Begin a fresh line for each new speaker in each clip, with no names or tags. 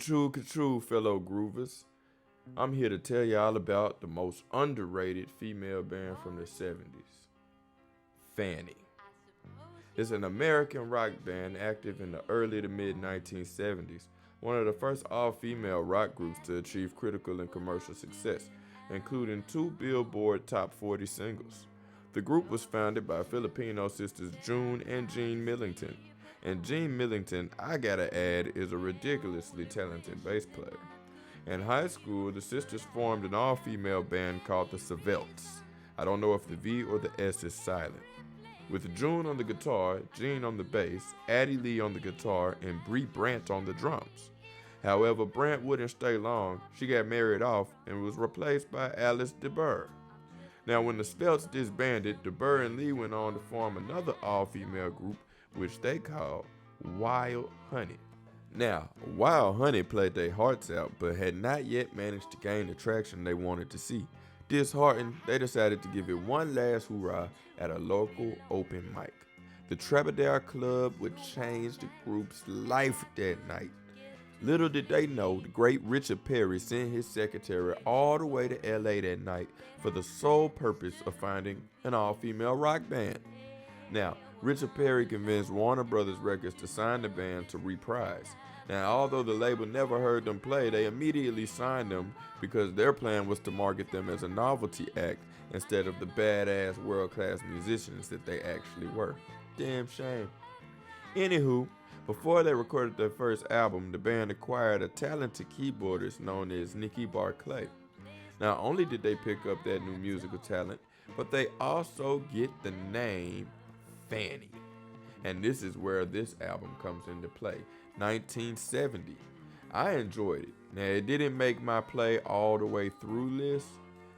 Ka-choo, fellow groovers. I'm here to tell you all about the most underrated female band from the 70s, Fanny. It's an American rock band active in the early to mid 1970s, one of the first all-female rock groups to achieve critical and commercial success, including 2 Billboard Top 40 singles. The group was founded by Filipino sisters June and Jean Millington, and Jean Millington, I gotta add, is a ridiculously talented bass player. In high school, the sisters formed an all-female band called the Savelts. I don't know if the V or the S is silent. With June on the guitar, Jean on the bass, Addie Lee on the guitar, and Bree Brandt on the drums. However, Brandt wouldn't stay long. She got married off and was replaced by Alice DeBurr. Now, when the Spelts disbanded, DeBurr and Lee went on to form another all-female group, which they called Wild Honey. Now, Wild Honey played their hearts out, but had not yet managed to gain the traction they wanted to see. Disheartened, they decided to give it one last hurrah at a local open mic. The Trebadare Club would change the group's life that night. Little did they know, the great Richard Perry sent his secretary all the way to LA that night for the sole purpose of finding an all-female rock band. Now, Richard Perry convinced Warner Brothers Records to sign the band to Reprise. Now, although the label never heard them play, they immediately signed them because their plan was to market them as a novelty act instead of the badass world-class musicians that they actually were. Damn shame. Anywho, before they recorded their first album, the band acquired a talented keyboardist known as Nicky Barclay. Not only did they pick up that new musical talent, but they also get the name Fanny. And this is where this album comes into play, 1970. I enjoyed it. Now, it didn't make my play all the way through list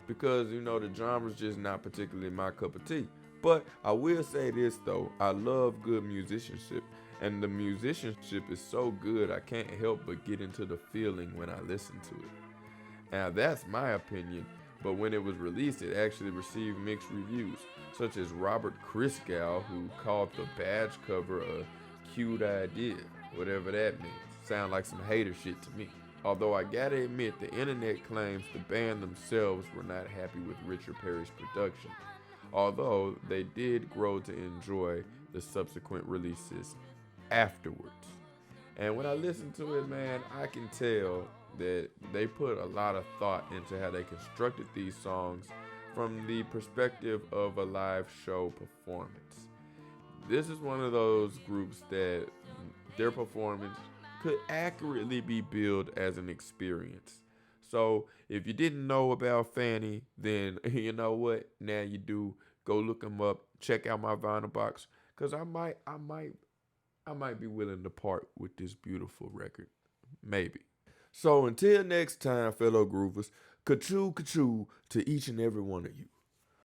because, the genre's just not particularly my cup of tea. But I will say this, though. I love good musicianship, and the musicianship is so good I can't help but get into the feeling when I listen to it. Now, that's my opinion, but when it was released, it actually received mixed reviews, such as Robert Christgau, who called the badge cover a cute idea, whatever that means. Sound like some hater shit to me. Although I gotta admit, the internet claims the band themselves were not happy with Richard Perry's production, although they did grow to enjoy the subsequent releases afterwards. And when I listen to it, man, I can tell that they put a lot of thought into how they constructed these songs from the perspective of a live show performance. This is one of those groups that their performance could accurately be billed as an experience. So if you didn't know about Fanny, then you know what? Now you do. Go look them up. Check out my vinyl box, cause I might be willing to part with this beautiful record. Maybe. So until next time, fellow groovers, ka-choo to each and every one of you.